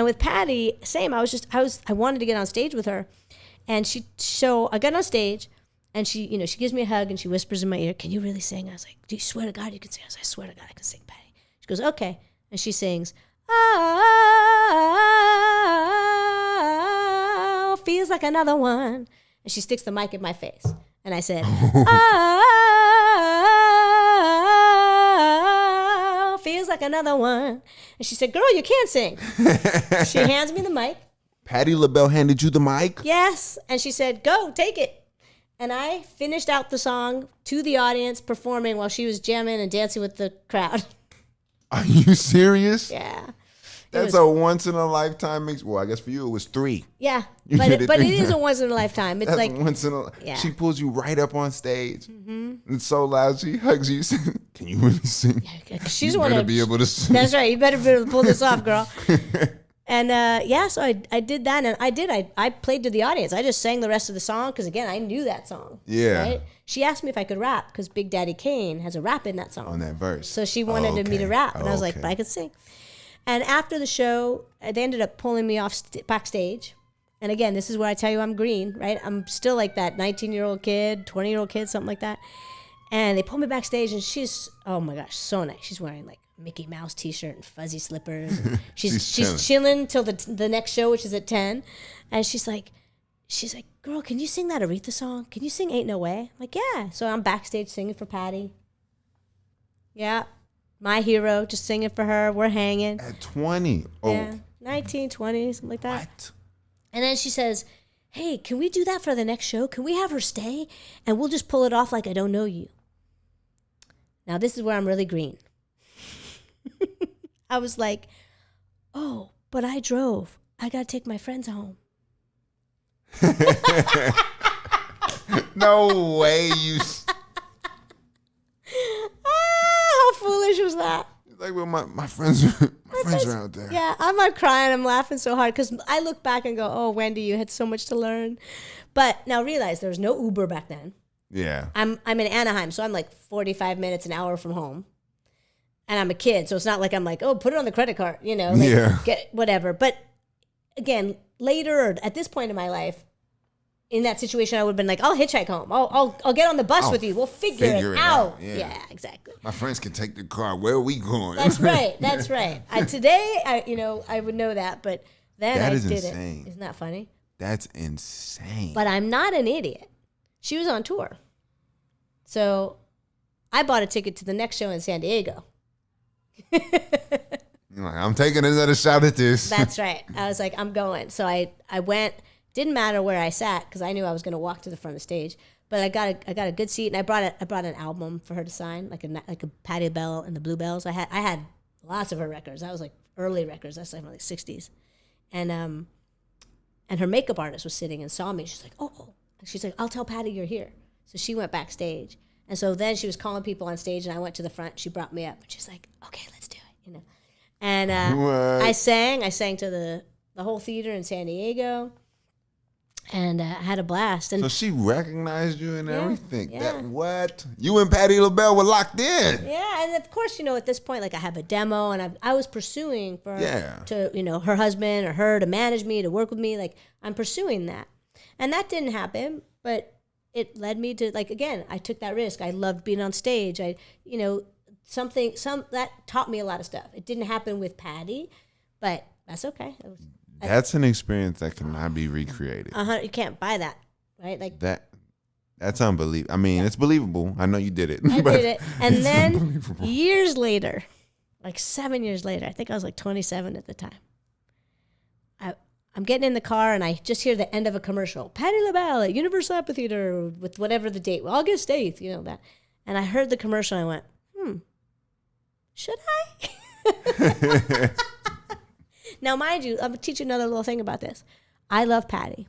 And with Patti, same. I wanted to get on stage with her, and I got on stage, and she gives me a hug and she whispers in my ear, "Can you really sing?" I was like, "Do you swear to God you can sing?" I was like, "I swear to God I can sing, Patti." She goes, "Okay," and she sings, "Oh, feels like another one," and she sticks the mic in my face, and I said, "Oh, feels like another one," and she said, "Girl, you can't sing." She hands me the mic. Patti Labelle handed you the mic? Yes, and she said, "Go, take it." And I finished out the song to the audience, performing while she was jamming and dancing with the crowd. Are you serious? Yeah. That's a once in a lifetime. Well, I guess for you it was 3. Yeah, but it is a once in a lifetime. It's That's like once in a. Yeah. She pulls you right up on stage. Mm-hmm. It's so loud. She hugs you. Can you really sing? She's you one better of be able to sing. That's right. You better be able to pull this off, girl. And so I did that, and I played to the audience. I just sang the rest of the song because, again, I knew that song. Yeah. Right? She asked me if I could rap because Big Daddy Kane has a rap in that song. On that verse. So she wanted me to rap, and I was like, "But I could sing." And after the show, they ended up pulling me off backstage. And again, this is where I tell you I'm green, right? I'm still like that 19-year-old kid, 20-year-old kid, something like that. And they pulled me backstage, and she's, oh my gosh, so nice. She's wearing like Mickey Mouse t-shirt and fuzzy slippers. And she's chilling till the next show, which is at 10. And she's like, "Girl, can you sing that Aretha song? Can you sing Ain't No Way?" I'm like, "Yeah." So I'm backstage singing for Patti. Yeah. My hero, just singing for her. We're hanging. At 20. Oh. Yeah. 19, 20, something like that. What? And then she says, "Hey, can we do that for the next show? Can we have her stay? And we'll just pull it off like I don't know you." Now, this is where I'm really green. I was like, "Oh, but I drove. I got to take my friends home." No way you... How foolish was that? Like, well, my friends are out there. Yeah, I'm not crying. I'm laughing so hard because I look back and go, "Oh, Wendy, you had so much to learn." But now realize there was no Uber back then. Yeah. I'm in Anaheim, so I'm like 45 minutes, an hour from home. And I'm a kid, so it's not like I'm like, "Oh, put it on the credit card," like, get whatever. But again, later or at this point in my life, in that situation, I would have been like, "I'll hitchhike home. I'll get on the bus with you. We'll figure it out." Yeah, exactly. My friends can take the car. Where are we going? That's right. That's right. Today, I would know that, but then that I is did insane. it. Isn't that funny? That's insane. But I'm not an idiot. She was on tour, so I bought a ticket to the next show in San Diego. You're like, I'm taking another shot at this. That's right. I was like, I'm going. So I went. Didn't matter where I sat because I knew I was going to walk to the front of the stage. But I got a good seat, and I brought an album for her to sign, like a Patti Labelle and the Bluebells. I had lots of her records. That was like early records. That's like 60s, and her makeup artist was sitting and saw me. She's like, "Oh," she's like, "I'll tell Patti you're here." So she went backstage, and so then she was calling people on stage, and I went to the front. She brought me up, and she's like, "Okay, let's do it," And I sang to the whole theater in San Diego. And I had a blast. And so she recognized you and everything. Yeah. What? You and Patti Labelle were locked in. Yeah, and of course, at this point, like I have a demo, and I was pursuing for her husband or her to manage me, to work with me. Like I'm pursuing that, and that didn't happen. But it led me to again, I took that risk. I loved being on stage. That taught me a lot of stuff. It didn't happen with Patti, but that's okay. That's an experience that cannot be recreated. You can't buy that, right? Like that's unbelievable. I mean, it's believable. I know you did it. I did it. And then years later, like 7 years later, I think I was like 27 at the time. I'm getting in the car and I just hear the end of a commercial. Patti Labelle at Universal Amphitheater with whatever the date. Well, August 8th, that. And I heard the commercial and I went, should I? Now, mind you, I'm going to teach you another little thing about this. I love Patti.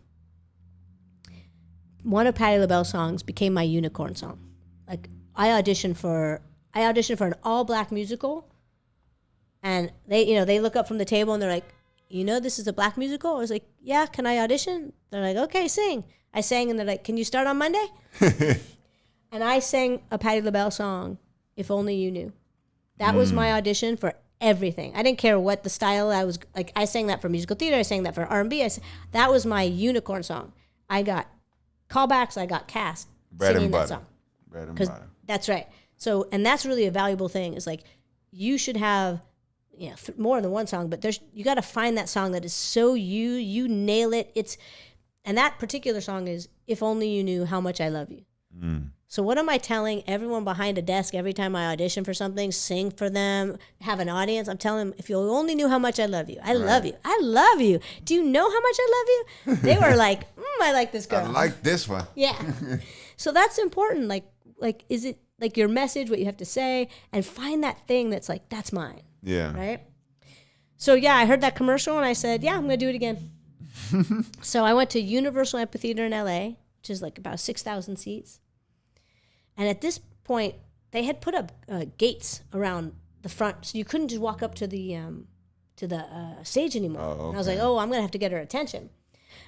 One of Patti Labelle's songs became my unicorn song. Like, I auditioned for an all-black musical, and they look up from the table and they're like, this is a black musical? I was like, yeah, can I audition? They're like, okay, sing. I sang, and they're like, can you start on Monday? And I sang a Patti Labelle song, If Only You Knew. That was my audition for everything. I didn't care what the style I was like. I sang that for musical theater. I sang that for R&B. That was my unicorn song. I got callbacks. I got cast singing that song. Bread and butter. That's right. So, and that's really a valuable thing. Is like you should have, more than one song, but you got to find that song that is so you nail it. And that particular song is "If Only You Knew How Much I Love You." So what am I telling everyone behind a desk every time I audition for something, sing for them, have an audience? I'm telling them, if you only knew how much I love you. I love you. I love you. Do you know how much I love you? They were like, I like this girl. I like this one. Yeah. So that's important. Like, is it like your message, what you have to say, and find that thing that's like, that's mine. Yeah. Right? So yeah, I heard that commercial and I said, yeah, I'm going to do it again. So I went to Universal Amphitheater in LA, which is like about 6,000 seats. And at this point, they had put up gates around the front, so you couldn't just walk up to the stage anymore. Oh, okay. And I was like, I'm going to have to get her attention.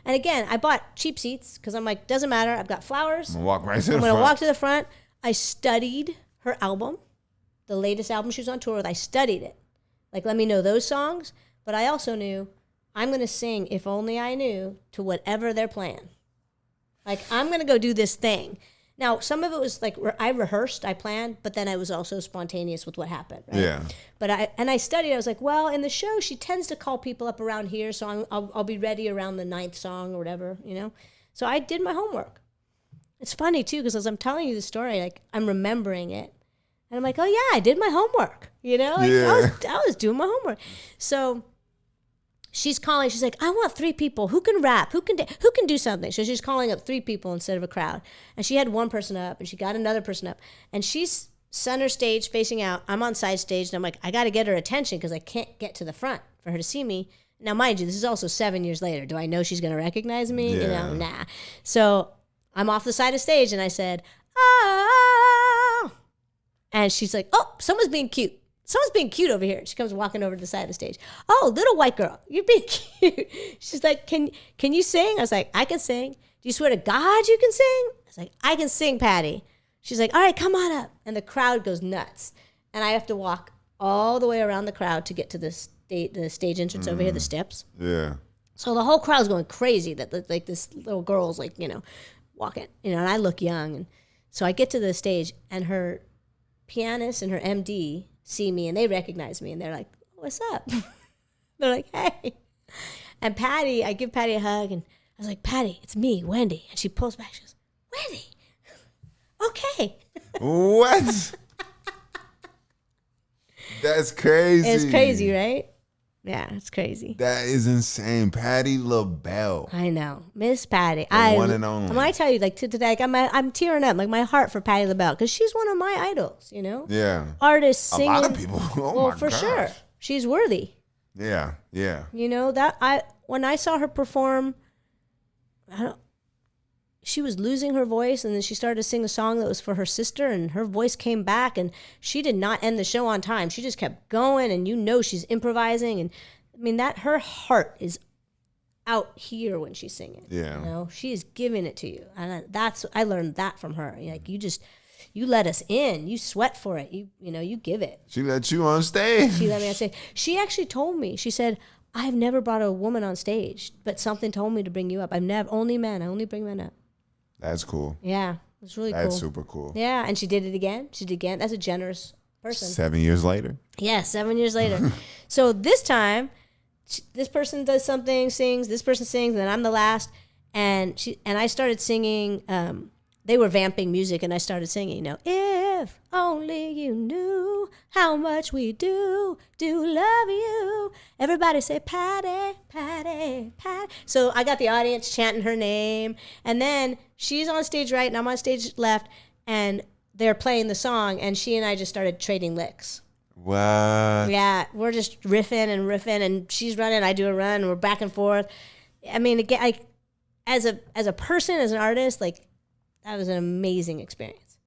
And again, I bought cheap seats because I'm like, doesn't matter. I've got flowers. I'm going to walk right to the front. I'm going to walk to the front. I studied her album, the latest album she was on tour with. I studied it. Like, let me know those songs. But I also knew I'm going to sing If Only I Knew to whatever they're playing. Like, I'm going to go do this thing. Now, some of it was like I rehearsed, I planned, but then I was also spontaneous with what happened. Right? Yeah. But I studied. I was like, well, in the show, she tends to call people up around here, so I'll be ready around the 9th song or whatever, So I did my homework. It's funny too, because as I'm telling you the story, like I'm remembering it, and I'm like, oh yeah, I did my homework. I was doing my homework. So she's calling. She's like, I want 3 people who can rap, who can do something. So she's calling up 3 people instead of a crowd. And she had one person up, and she got another person up, and she's center stage facing out. I'm on side stage, and I'm like, I got to get her attention because I can't get to the front for her to see me. Now, mind you, this is also 7 years later. Do I know she's going to recognize me? Yeah. Nah. So I'm off the side of stage, and I said, oh. And she's like, oh, someone's being cute. Someone's being cute over here. She comes walking over to the side of the stage. Oh, little white girl, you're being cute. She's like, can you sing? I was like, I can sing. Do you swear to God you can sing? I was like, I can sing, Patti. She's like, all right, come on up. And the crowd goes nuts. And I have to walk all the way around the crowd to get to the stage entrance over here, the steps. Yeah. So the whole crowd's going crazy that like this little girl's like, walking, and I look young. And so I get to the stage, and her pianist and her MD see me, and they recognize me, and they're like, what's up? They're like, hey. And Patti, I give Patti a hug, and I was like, Patti, it's me, Wendy. And she pulls back. She goes, Wendy, okay. What? That's crazy. It's crazy, right? Yeah, it's crazy. That is insane. Patti Labelle. I know. Miss Patti. One and only. When I tell you, like, today, I'm tearing up, like, my heart for Patti Labelle, because she's one of my idols, Yeah. Artists, singing. A lot of people. Oh, my for gosh. sure. She's worthy. Yeah, yeah. When I saw her perform, she was losing her voice, and then she started to sing a song that was for her sister, and her voice came back, and she did not end the show on time. She just kept going, and she's improvising, and I mean her heart is out here when she's singing. Yeah. She is giving it to you, and I learned that from her. Like, you let us in, you sweat for it, you give it. She let you on stage. She let me on stage. She actually told me, she said, I've never brought a woman on stage, but something told me to bring you up. Only men. I only bring men up. That's cool. Yeah, it's really cool. That's super cool. Yeah, and she did it again. That's a generous person. 7 years later. Yeah, 7 years later. So this time, this person does something, sings, this person sings, and then I'm the last. And I started singing. They were vamping music, and I started singing, if only you knew how much we do love you. Everybody say, Patti, Patti, Patti. So I got the audience chanting her name, and then she's on stage right, and I'm on stage left, and they're playing the song, and she and I just started trading licks. What? Yeah, we're just riffing, and she's running, I do a run, and we're back and forth. I mean, again, as a person, as an artist, like, that was an amazing experience.